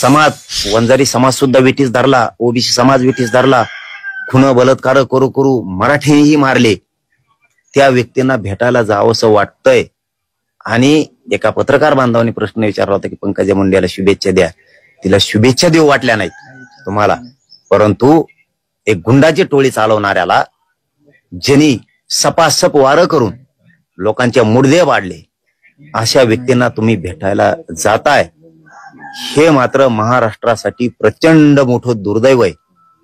समाज वंजारी समाज सुद्धा विटीस धरला, ओबीसी समाज विटीस धरला, खुन बलात्कार करू करू मराठीही मारले. त्या व्यक्तींना भेटायला जावंसं वाटतंय. आणि एका पत्रकार बांधवांनी प्रश्न विचारला होता की पंकजा मुंडेला शुभेच्छा द्या. तिला शुभेच्छा देऊ वाटल्या नाहीत तुम्हाला, परंतु एक गुंडाची टोळी चालवणाऱ्याला ज्यांनी सपासप वारं करून लोकांच्या मुडदे वाढले अशा व्यक्तींना तुम्ही भेटायला जाताय, हे मात्र महाराष्ट्रासाठी प्रचंड मोठं दुर्दैव आहे.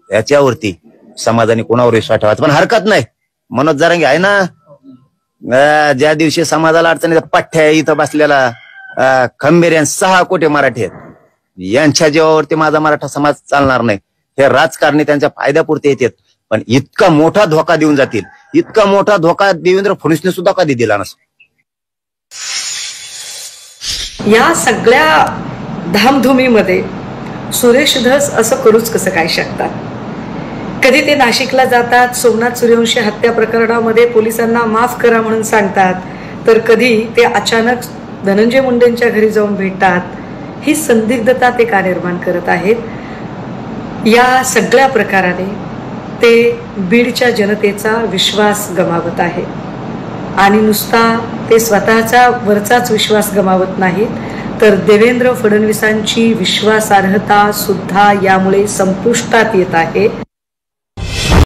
याच्यावरती समाजाने कोणावर विश्वास ठेवायचा. पण हरकत नाही, मनोज जरांगे आहे ना, ज्या दिवशी समाजाला अडचणीचा पठ्ठ्या इथं बसलेला खंबीर यांनी 6 कोटी मराठी आहेत, यांच्या जीवावरती माझा मराठा समाज चालणार नाही. हे राजकारणी त्यांच्या फायद्यापुरते येतात, पण इतका मोठा धोका देऊन जातील, इतका मोठा धोका देवेंद्र फडणवीसने सुद्धा कधी दिला नसतो. या सगळ्या धामधुमीमध्ये सुरेश धस असं करूच कसं काय शकतात? कधी ते नाशिकला जातात, सोमनाथ सूर्यवंशी हत्या प्रकरणामध्ये पोलिसांना माफ करा म्हणून सांगतात, तर कधी ते अचानक धनंजय मुंडेंच्या घरी जाऊन भेटतात. ही संदिग्धता ते का निर्माण करत आहेत? या सगळ्या प्रकाराने ते बीडच्या जनतेचा विश्वास गमावत आहे. आणि नुसता ते स्वतःचा वरचाच विश्वास गमावत नाहीत, तर देवेंद्र फडणवीसांची विश्वासार्हता सुद्धा यामुळे संपुष्टात येत आहे.